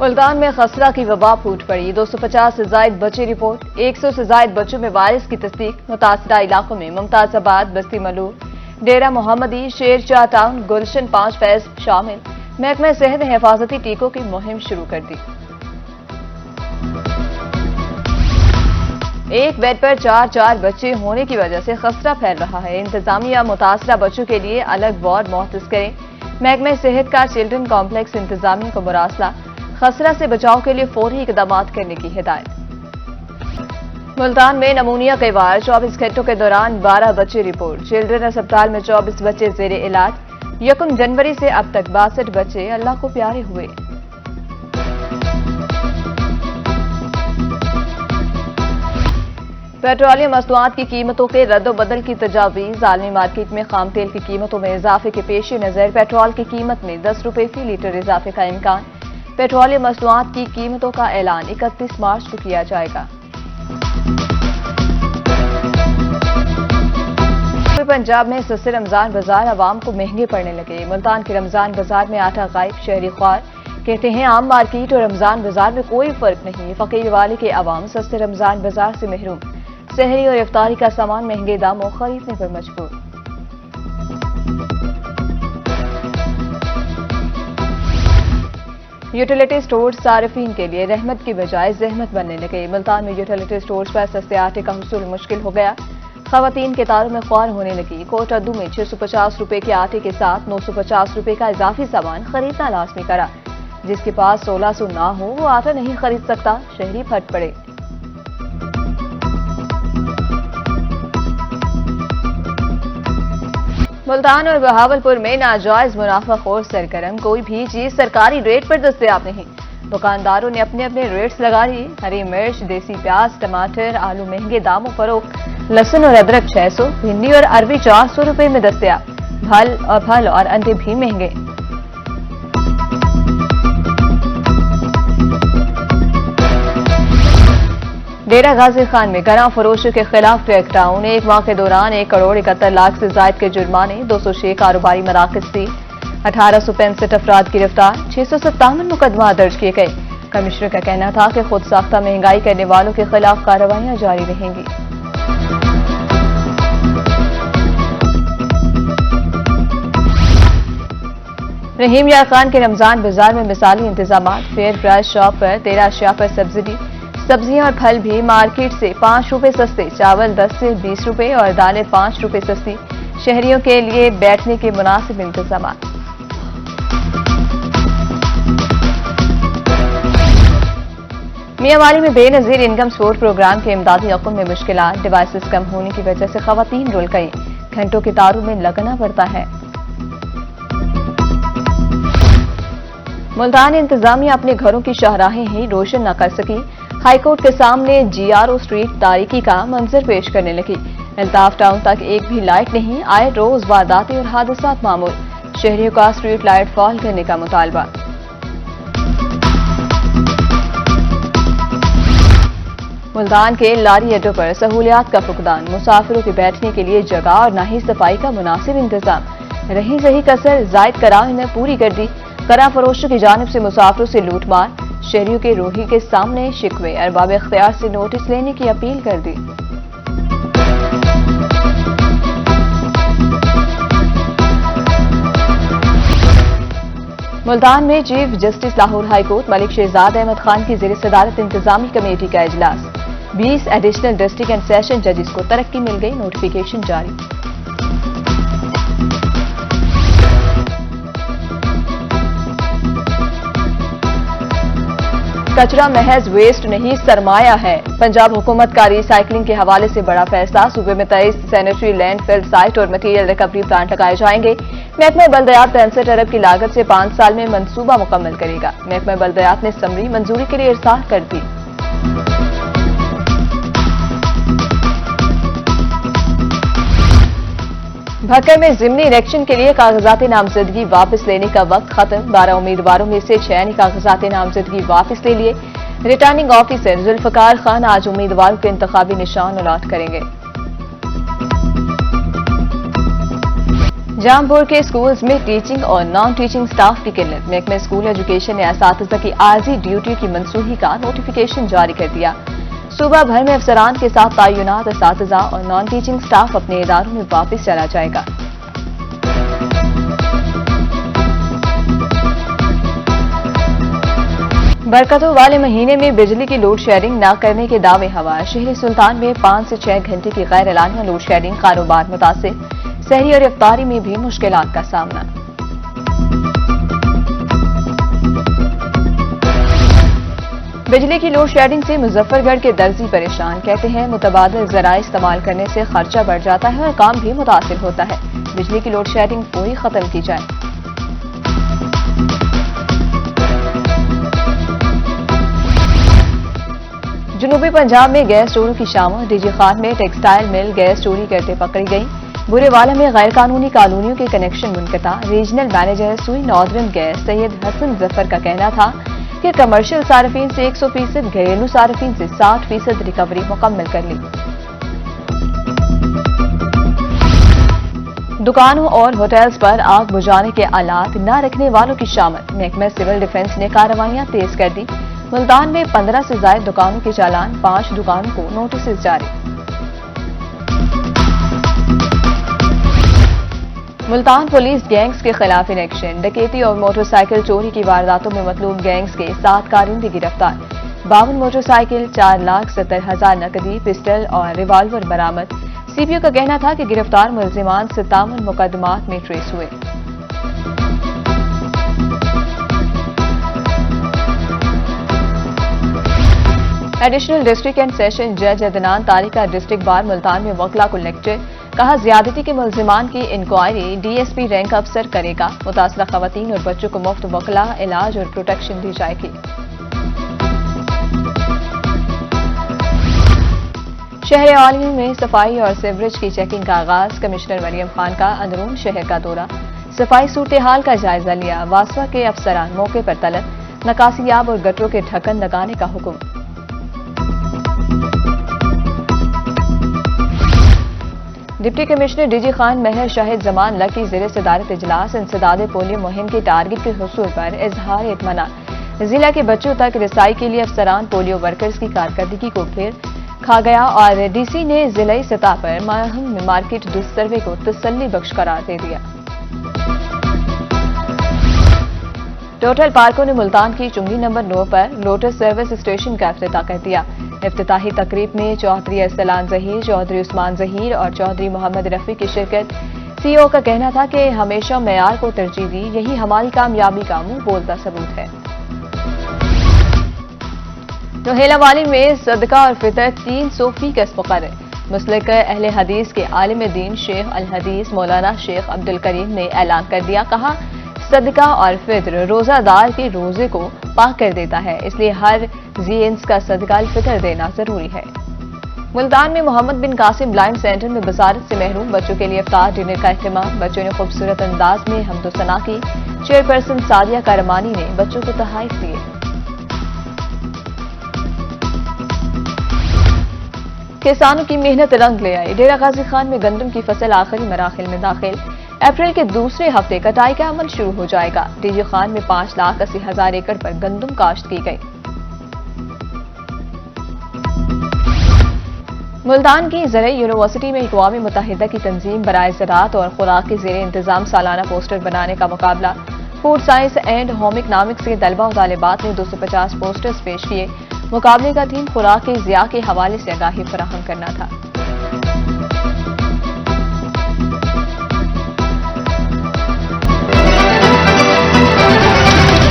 मुल्तान में खसरा की वबा फूट पड़ी। 250 से जायद बच्चे रिपोर्ट। 100 से जायद बच्चों में वायरस की तस्दीक। मुतासरा इलाकों में मुमताजाबाद, बस्ती मलूक, डेरा मोहम्मदी, शेरशाह टाउन, गुलशन 5 फैज शामिल। महकमा सेहत ने हिफाजती टीकों की मुहिम शुरू कर दी। एक बेड पर 4 बच्चे होने की वजह से खसरा फैल रहा है। इंतजामिया मुतासरा बच्चों के लिए अलग वार्ड मुहतस करें। महकमा सेहत का चिल्ड्रन कॉम्प्लेक्स इंतजामिया को मुरासला। खसरा से बचाव के लिए फौरी इकदाम करने की हिदायत। मुल्तान में नमूनिया के वार 24 घंटों के दौरान 12 बच्चे रिपोर्ट। चिल्ड्रन अस्पताल में 24 बच्चे जेरे इलाज। 1 जनवरी से अब तक 62 बच्चे अल्लाह को प्यारे हुए। पेट्रोलियम मसनूआत की कीमतों के रद्दोबदल की तजावीज। आलमी मार्केट में खाम तेल की कीमतों में इजाफे के पेश नजर पेट्रोल की कीमत में 10 रुपए फी लीटर इजाफे का इम्कान। पेट्रोलियम मसनूआत की कीमतों का ऐलान 31 मार्च को किया जाएगा। पंजाब में सस्ते रमजान बाजार आवाम को महंगे पड़ने लगे। मुल्तान के रमजान बाजार में आटा गायब। शहरी ख्वार कहते हैं आम मार्केट और रमजान बाजार में कोई फर्क नहीं। फकीर वाले के अवाम सस्ते रमजान बाजार से महरूम। सहरी और इफ्तारी का सामान महंगे दामों खरीदने पर मजबूर। यूटिलिटी स्टोर्स सार्फिन के लिए रहमत की बजाय जहमत बनने लगे। मुल्तान में यूटिलिटी स्टोर्स पर सस्ते आटे का हुसूल मुश्किल हो गया। खवातीन के तारों में ख्वार होने लगी। कोटअद्दू में 650 रुपए के आटे के साथ 950 रुपए का इजाफी सामान खरीदना लाजमी करा। जिसके पास 1600 ना हो वो आटा नहीं खरीद सकता। शहरी फट पड़े। मुल्तान और बहावलपुर में नाजायज मुनाफाखोर सरगर्म। कोई भी चीज सरकारी रेट पर दस्तयाब नहीं। दुकानदारों ने अपने अपने रेट्स लगा लिए। हरी मिर्च, देसी प्याज, टमाटर, आलू महंगे दामों फरोख्त। लहसुन और अदरक 600, भिंडी और अरबी 400 रुपए में दस्तयाब। फल और अंडे भी महंगे। डेरा गाजी खान में गना फरोशों के खिलाफ क्रैकडाउन। 1 माह के दौरान 1 करोड़ 71 लाख से जायद के जुर्माने। 206 कारोबारी मराकज से 1865 अफराद गिरफ्तार। 657 मुकदमा दर्ज किए गए। कमिश्नर का कहना था कि खुद साख्ता महंगाई करने वालों के खिलाफ कार्रवाइयां जारी रहेंगी। रहीम यार खान के रमजान बाजार में मिसाली इंतजाम। फेयर प्राइस शॉप पर 13 अशिया पर सब्सिडी। सब्जियां और फल भी मार्केट से 5 रुपए सस्ते। चावल 10 से 20 रुपए और दालें 5 रुपए सस्ती। शहरियों के लिए बैठने के मुनासिब इंतजाम। मियांवाली में बेनजीर इनकम सपोर्ट प्रोग्राम के इमदादी रकम में मुश्किलात। डिवाइसेस कम होने की वजह से खवातीन रुल गई। घंटों की तारों में लगना पड़ता है। मुल्तान इंतजामिया अपने घरों की शाहराहें ही रोशन न कर सकी। हाईकोर्ट के सामने GRO स्ट्रीट तारीकी का मंजर पेश करने लगी। अल्ताफ टाउन तक एक भी लाइट नहीं। आए रोज वारदातें और हादसात मामूल। शहरियों का स्ट्रीट लाइट फॉल करने का मुतालबा। मुल्तान के लारी अड्डों पर सहूलियात का फुकदान। मुसाफिरों के बैठने के लिए जगह और ना ही सफाई का मुनासिब इंतजाम। रही सही कसर जायद करार ने पूरी कर दी। करा फरोशों की जानिब से मुसाफिरों से लूटमार। शहरियों के रोही के सामने शिकवे। अरबाब इख्तियार से नोटिस लेने की अपील कर दी। मुल्तान में chief justice Lahore high court Malik Shahzad Ahmad Khan की ज़ेर सदारत इंतजामी कमेटी का इजलास। 20 एडिशनल डिस्ट्रिक्ट एंड सेशन जजेस को तरक्की मिल गई। नोटिफिकेशन जारी। कचरा महज वेस्ट नहीं सरमाया है। पंजाब हुकूमत का रिसाइकलिंग के हवाले से बड़ा फैसला। सूबे में 23 सैनिटरी लैंडफिल साइट और मटीरियल रिकवरी प्लांट लगाए जाएंगे। महकमा बल्दियात 65 अरब की लागत से 5 साल में मंसूबा मुकम्मल करेगा। महकमा बल्दियात ने समरी मंजूरी के लिए इरसाल कर दी। भक्कर में जिमनी इलेक्शन के लिए कागजात नामजदगी वापस लेने का वक्त खत्म। 12 उम्मीदवारों में से 6 ने कागजात नामजदगी वापस ले लिए। रिटर्निंग ऑफिसर जुल्फकार खान आज उम्मीदवारों के इंतखाबी निशान अलॉट करेंगे। जामपुर के स्कूल्स में टीचिंग और नॉन टीचिंग स्टाफ की किल्लत। महकमे स्कूल एजुकेशन ने असातिज़ा की आर्जी ड्यूटी की मंसूखी का नोटिफिकेशन जारी कर दिया। सूबा भर में अफसरान के साथ तैनात असातिज़ा और नॉन टीचिंग स्टाफ अपने इदारों में वापस चला जाएगा। बरकतों वाले महीने में बिजली की लोड शेडिंग न करने के दावे हवा। शहरी सुल्तान में 5 से 6 घंटे की गैर एलानिया लोड शेडिंग, कारोबार मुतासिर, सहरी और इफ्तारी में भी मुश्किलात का सामना। बिजली की लोड शेडिंग से मुजफ्फरगढ़ के दर्जी परेशान। कहते हैं मुतबादिल जराए इस्तेमाल करने से खर्चा बढ़ जाता है और काम भी मुतासिर होता है। बिजली की लोड शेडिंग पूरी खत्म की जाए। जनूबी पंजाब में गैस चोरों की शामत। डीजी खान में टेक्सटाइल मिल गैस चोरी करते पकड़ी गई। बुरेवाला में गैर कानूनी कॉलोनियों के कनेक्शन मुनक़ता। रीजनल मैनेजर सुई नॉर्दर्न गैस सैयद हसन जफर का कहना था कि कमर्शियल सार्फिन से 100%, घरेलू सार्फिन से 60% रिकवरी मुकम्मल कर ली। दुकानों और होटल्स पर आग बुझाने के आलात न रखने वालों की शामत। महकमा सिविल डिफेंस ने कार्रवाइयां तेज कर दी। मुल्तान में 15 से ज्यादा दुकानों के चालान, 5 दुकानों को नोटिस जारी। मुल्तान पुलिस गैंग्स के खिलाफ इन एक्शन। डकैती और मोटरसाइकिल चोरी की वारदातों में मतलूब गैंग्स के 7 कारिंदे गिरफ्तार। 52 मोटरसाइकिल, 4,70,000 नकदी, पिस्टल और रिवाल्वर बरामद। सीपीओ का कहना था कि गिरफ्तार मुलजिमान 57 मुकदमात में ट्रेस हुए। एडिशनल डिस्ट्रिक्ट एंड सेशन जज अदनान तारिका डिस्ट्रिक्ट बार मुल्तान में वकला को लेक्चर। कहा ज्यादती के मुलजिमान की इंक्वायरी डीएसपी रैंक अफसर करेगा। मुतासरा खवातीन और बच्चों को मुफ्त वकला, इलाज और प्रोटेक्शन दी जाएगी। शहर आलिम में सफाई और सीवरेज की चेकिंग का आगाज। कमिश्नर मरियम खान का अंदरून शहर का दौरा। सफाई सूरत हाल का जायजा लिया। वासवा के अफसरान मौके पर तलब। नकासियाब और गटरों के ढक्कन लगाने का हुक्म। डिप्टी कमिश्नर डीजी खान महर शाहिद जमान लकी ज़ेरे सदारत इजलास। इंसदाद पोलियो मुहिम के टारगेट के हुसूल पर इजहार इत्मीनान। जिला के बच्चों तक रसाई के लिए अफसरान पोलियो वर्कर्स की कारकर्दगी को फिर खा गया और डीसी ने जिलाई सतह पर मुहिम मार्केट सर्वे को तसल्ली बख्श करार दे दिया। टोटल पार्कों ने मुल्तान की चुंगी नंबर 9 पर लोटस सर्विस स्टेशन का इफ्तिताह कर दिया। इफ्तिताही तकरीब में चौधरी अरसलान जहीर, चौधरी उस्मान जहीर और चौधरी मोहम्मद रफी की शिरकत। सीईओ का कहना था कि हमेशा मेयार को तरजीह दी, यही हमारी कामयाबी का मुंह बोलता सबूत है। रोहेला वाली में सदका और फितर 300% मुकर्रर। मुस्लिक अहले हदीस के आलिम दीन शेख अल हदीस मौलाना शेख अब्दुल करीम ने ऐलान कर दिया। कहा सदका और फितर रोजादार के रोजे को पाक कर देता है, इसलिए हर ज़ियंस का सदका अल फितर देना जरूरी है। मुल्तान में मोहम्मद बिन कासिम ब्लाइंड सेंटर में बसारत से महरूम बच्चों के लिए इफ्तार डिनर का अहतमाम। बच्चों ने खूबसूरत अंदाज में हम्दो सना की। चेयरपर्सन सादिया करमानी ने बच्चों को तोहफे दिए। किसानों की मेहनत रंग ले आई। डेरा गाजी खान में गंदम की फसल आखिरी मराहिल में दाखिल। अप्रैल के दूसरे हफ्ते कटाई का अमल शुरू हो जाएगा। डीजी खान में 5,80,000 एकड़ पर गंदम काश्त की गई। मुल्तान की ज़राई यूनिवर्सिटी में अक़वाम मुत्तहिदा की तंजीम बराए ज़राअत और खुराक के ज़ेरे इंतजाम सालाना पोस्टर बनाने का मुकाबला। Food science and home economics के तलबा और तालिबात ने 250 पोस्टर्स पेश किए। मुकाबले का थीम खुराक के ज़िया के हवाले से आगाही फराहम करना था।